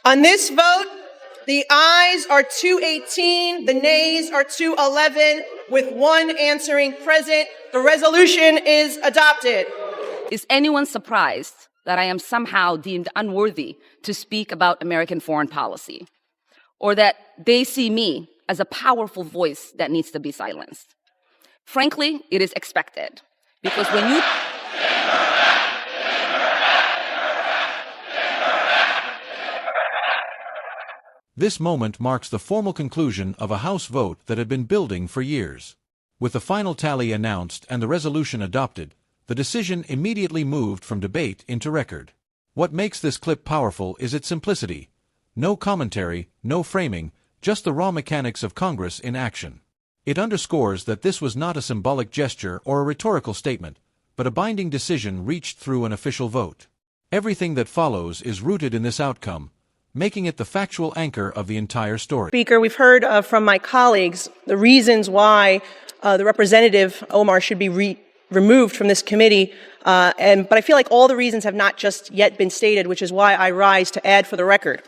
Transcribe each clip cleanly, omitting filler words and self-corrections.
On this vote, the ayes are 218, the nays are 211, with one answering present. The resolution is adopted. Is anyone surprised that I am somehow deemed unworthy to speak about American foreign policy, or that they see me as a powerful voice that needs to be silenced? Frankly, it is expected, because when you... This moment marks the formal conclusion of a House vote that had been building for years. With the final tally announced and the resolution adopted, the decision immediately moved from debate into record. What makes this clip powerful is its simplicity. No commentary, no framing, just the raw mechanics of Congress in action. It underscores that this was not a symbolic gesture or a rhetorical statement, but a binding decision reached through an official vote. Everything that follows is rooted in this outcome, making it the factual anchor of the entire story. Speaker, we've heard from my colleagues the reasons why the Representative Omar should be removed from this committee, but I feel like all the reasons have not just yet been stated, which is why I rise to add for the record.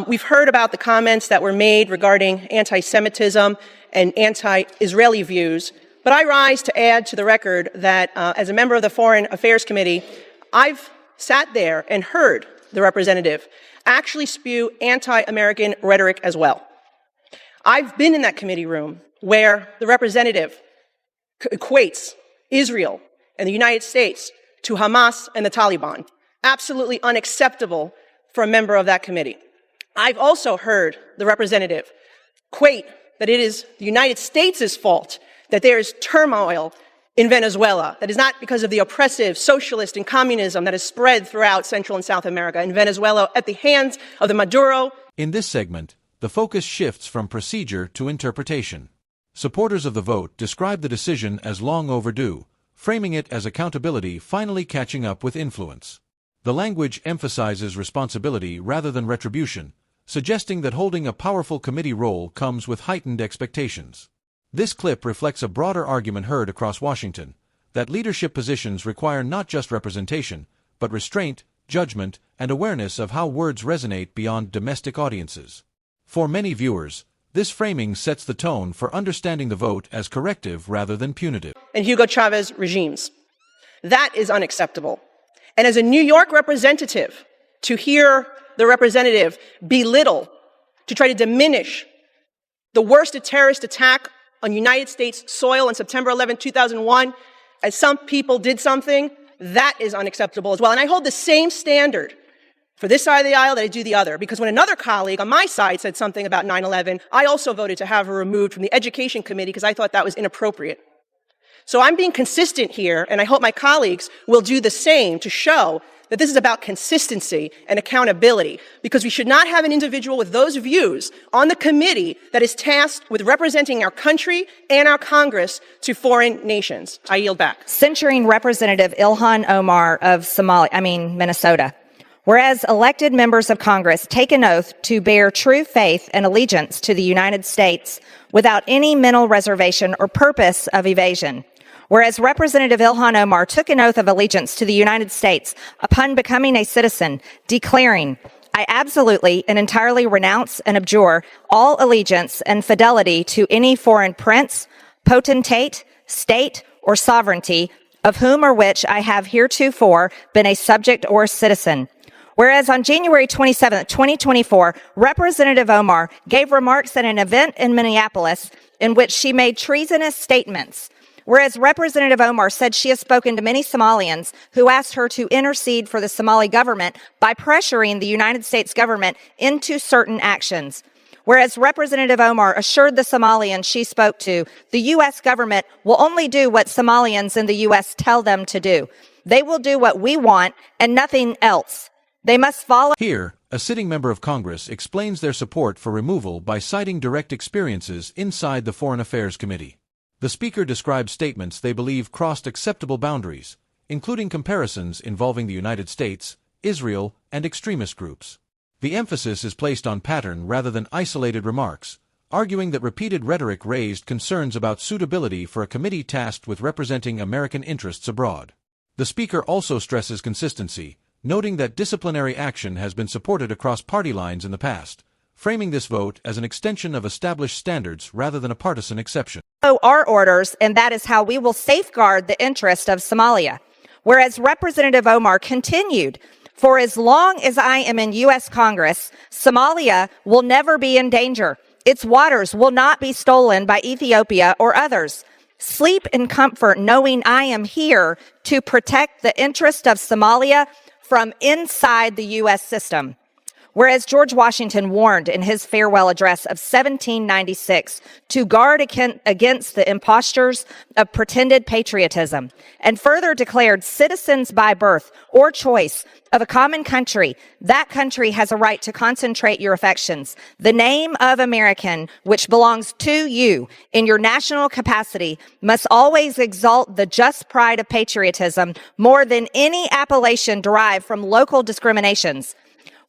We've heard about the comments that were made regarding anti-Semitism and anti-Israeli views, but I rise to add to the record that as a member of the Foreign Affairs Committee, I've sat there and heard the representative actually spew anti-American rhetoric as well. I've been in that committee room where the representative equates Israel and the United States to Hamas and the Taliban. Absolutely unacceptable for a member of that committee. I've also heard the representative equate that it is the United States' fault that there is turmoil in Venezuela. That is not because of the oppressive socialist and communism that has spread throughout Central and South America and Venezuela at the hands of the Maduro. In this segment, the focus shifts from procedure to interpretation. Supporters of the vote describe the decision as long overdue, framing it as accountability finally catching up with influence. The language emphasizes responsibility rather than retribution, suggesting that holding a powerful committee role comes with heightened expectations. This clip reflects a broader argument heard across Washington, that leadership positions require not just representation, but restraint, judgment, and awareness of how words resonate beyond domestic audiences. For many viewers, this framing sets the tone for understanding the vote as corrective rather than punitive. And Hugo Chavez regimes. That is unacceptable. And as a New York representative, to hear the representative belittle, to try to diminish the worst terrorist attack on United States soil on September 11, 2001, as some people did something, that is unacceptable as well. And I hold the same standard for this side of the aisle that I do the other, because when another colleague on my side said something about 9/11, I also voted to have her removed from the Education Committee because I thought that was inappropriate. So I'm being consistent here, and I hope my colleagues will do the same to show that this is about consistency and accountability, because we should not have an individual with those views on the committee that is tasked with representing our country and our Congress to foreign nations. I yield back. Censuring Representative Ilhan Omar of Minnesota. Whereas elected members of Congress take an oath to bear true faith and allegiance to the United States without any mental reservation or purpose of evasion. Whereas Representative Ilhan Omar took an oath of allegiance to the United States upon becoming a citizen, declaring, "I absolutely and entirely renounce and abjure all allegiance and fidelity to any foreign prince, potentate, state, or sovereignty, of whom or which I have heretofore been a subject or citizen." Whereas on January 27, 2024, Representative Omar gave remarks at an event in Minneapolis in which she made treasonous statements. Whereas Representative Omar said she has spoken to many Somalians who asked her to intercede for the Somali government by pressuring the United States government into certain actions. Whereas Representative Omar assured the Somalians she spoke to, the U.S. government will only do what Somalians in the U.S. tell them to do. They will do what we want and nothing else. They must follow. Here, a sitting member of Congress explains their support for removal by citing direct experiences inside the Foreign Affairs Committee. The Speaker described statements they believe crossed acceptable boundaries, including comparisons involving the United States, Israel, and extremist groups. The emphasis is placed on pattern rather than isolated remarks, arguing that repeated rhetoric raised concerns about suitability for a committee tasked with representing American interests abroad. The Speaker also stresses consistency, noting that disciplinary action has been supported across party lines in the past, framing this vote as an extension of established standards rather than a partisan exception. Our orders, and that is how we will safeguard the interest of Somalia. Whereas Representative Omar continued, for as long as I am in U.S. Congress, Somalia will never be in danger. Its waters will not be stolen by Ethiopia or others. Sleep in comfort knowing I am here to protect the interest of Somalia from inside the U.S. system. Whereas George Washington warned in his farewell address of 1796 to guard against the impostures of pretended patriotism, and further declared citizens by birth or choice of a common country, that country has a right to concentrate your affections. The name of American, which belongs to you in your national capacity, must always exalt the just pride of patriotism more than any appellation derived from local discriminations.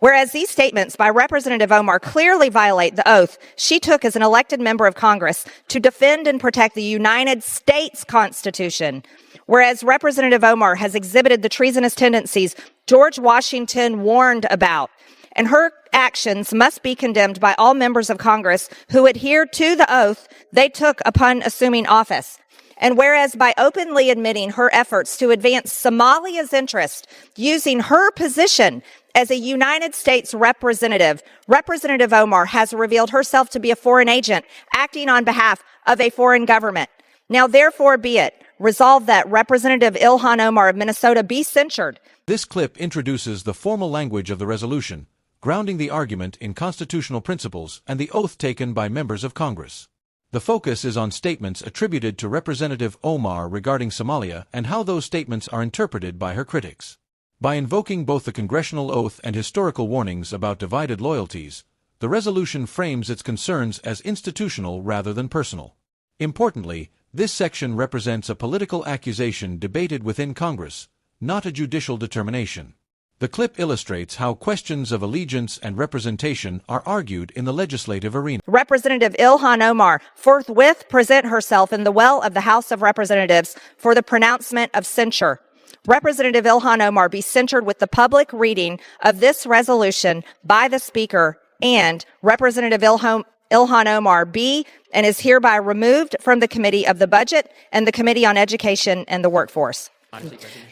Whereas these statements by Representative Omar clearly violate the oath she took as an elected member of Congress to defend and protect the United States Constitution. Whereas Representative Omar has exhibited the treasonous tendencies George Washington warned about, and her actions must be condemned by all members of Congress who adhere to the oath they took upon assuming office. And whereas by openly admitting her efforts to advance Somalia's interest using her position as a United States representative, Representative Omar has revealed herself to be a foreign agent acting on behalf of a foreign government. Now, therefore, be it resolved that Representative Ilhan Omar of Minnesota be censured. This clip introduces the formal language of the resolution, grounding the argument in constitutional principles and the oath taken by members of Congress. The focus is on statements attributed to Representative Omar regarding Somalia and how those statements are interpreted by her critics. By invoking both the congressional oath and historical warnings about divided loyalties, the resolution frames its concerns as institutional rather than personal. Importantly, this section represents a political accusation debated within Congress, not a judicial determination. The clip illustrates how questions of allegiance and representation are argued in the legislative arena. Representative Ilhan Omar forthwith present herself in the well of the House of Representatives for the pronouncement of censure. Representative Ilhan Omar be censured with the public reading of this resolution by the Speaker, and Representative Ilhan Omar be and is hereby removed from the Committee of the Budget and the Committee on Education and the Workforce.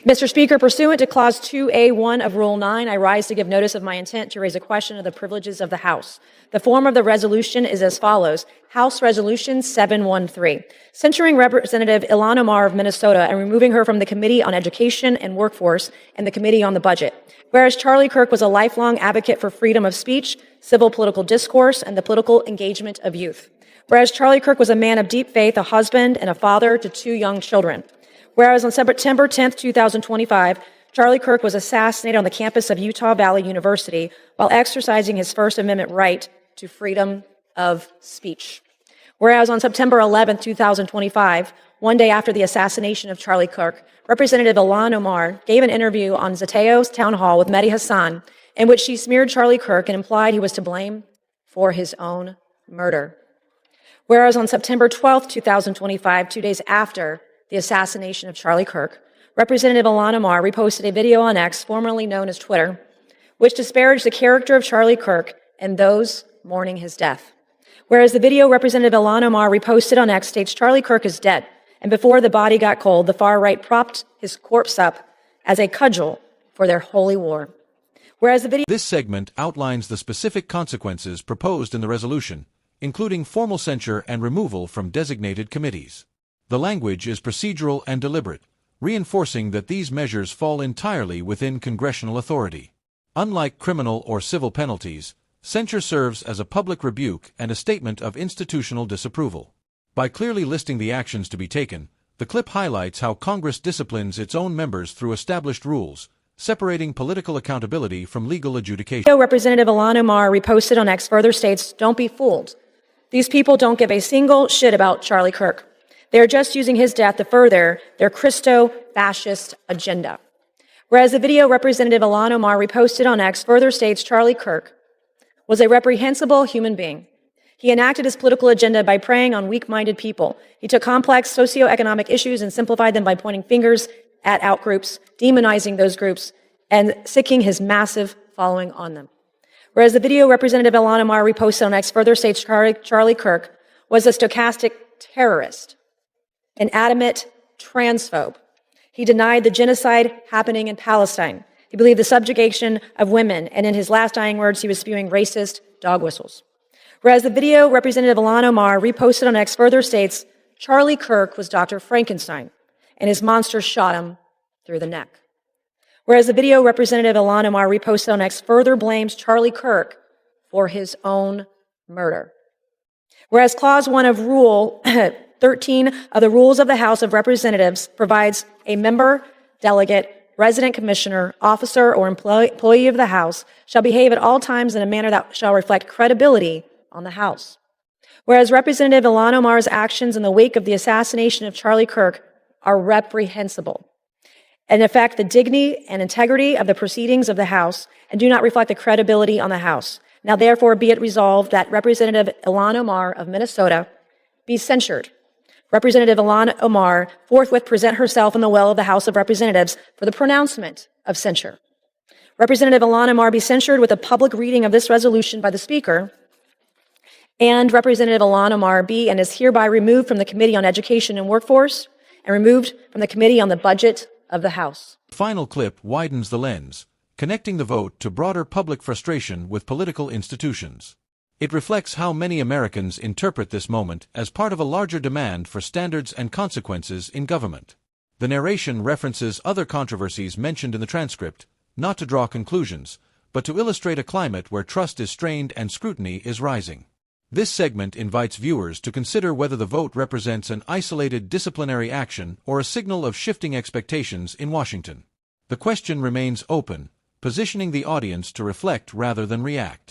Mr. Speaker, pursuant to Clause 2A1 of Rule 9, I rise to give notice of my intent to raise a question of the privileges of the House. The form of the resolution is as follows. House Resolution 713, censuring Representative Ilhan Omar of Minnesota and removing her from the Committee on Education and Workforce and the Committee on the Budget. Whereas Charlie Kirk was a lifelong advocate for freedom of speech, civil political discourse, and the political engagement of youth. Whereas Charlie Kirk was a man of deep faith, a husband, and a father to 2 young children. Whereas on September 10, 2025, Charlie Kirk was assassinated on the campus of Utah Valley University while exercising his First Amendment right to freedom of speech. Whereas on September 11, 2025, one day after the assassination of Charlie Kirk, Representative Ilhan Omar gave an interview on Zateo's town hall with Mehdi Hassan in which she smeared Charlie Kirk and implied he was to blame for his own murder. Whereas on September 12, 2025, 2 days after the assassination of Charlie Kirk, Representative Ilhan Omar reposted a video on X, formerly known as Twitter, which disparaged the character of Charlie Kirk and those mourning his death. Whereas the video Representative Ilhan Omar reposted on X states Charlie Kirk is dead, and before the body got cold, the far right propped his corpse up as a cudgel for their holy war. Whereas the video... This segment outlines the specific consequences proposed in the resolution, including formal censure and removal from designated committees. The language is procedural and deliberate, reinforcing that these measures fall entirely within congressional authority. Unlike criminal or civil penalties, censure serves as a public rebuke and a statement of institutional disapproval. By clearly listing the actions to be taken, the clip highlights how Congress disciplines its own members through established rules, separating political accountability from legal adjudication. Representative Ilhan Omar reposted on X further states, "Don't be fooled. These people don't give a single shit about Charlie Kirk. They are just using his death to further their Christo-fascist agenda." Whereas the video Representative Ilhan Omar reposted on X further states Charlie Kirk was a reprehensible human being. He enacted his political agenda by preying on weak-minded people. He took complex socioeconomic issues and simplified them by pointing fingers at outgroups, demonizing those groups, and siking his massive following on them. Whereas the video Representative Ilhan Omar reposted on X further states Charlie Kirk was a stochastic terrorist, an adamant transphobe. He denied the genocide happening in Palestine. He believed the subjugation of women, and in his last dying words, he was spewing racist dog whistles. Whereas the video Representative Ilhan Omar reposted on X further states Charlie Kirk was Dr. Frankenstein, and his monster shot him through the neck. Whereas the video Representative Ilhan Omar reposted on X further blames Charlie Kirk for his own murder. Whereas Clause 1 of Rule 13 of the Rules of the House of Representatives provides a member, delegate, resident commissioner, officer, or employee of the House shall behave at all times in a manner that shall reflect credibility on the House. Whereas Representative Ilhan Omar's actions in the wake of the assassination of Charlie Kirk are reprehensible and affect the dignity and integrity of the proceedings of the House and do not reflect the credibility on the House. Now, therefore, be it resolved that Representative Ilhan Omar of Minnesota be censured. Representative Ilhan Omar forthwith present herself in the well of the House of Representatives for the pronouncement of censure. Representative Ilhan Omar be censured with a public reading of this resolution by the Speaker, and Representative Ilhan Omar be and is hereby removed from the Committee on Education and Workforce and removed from the Committee on the Budget of the House. Final clip widens the lens, connecting the vote to broader public frustration with political institutions. It reflects how many Americans interpret this moment as part of a larger demand for standards and consequences in government. The narration references other controversies mentioned in the transcript, not to draw conclusions, but to illustrate a climate where trust is strained and scrutiny is rising. This segment invites viewers to consider whether the vote represents an isolated disciplinary action or a signal of shifting expectations in Washington. The question remains open, positioning the audience to reflect rather than react.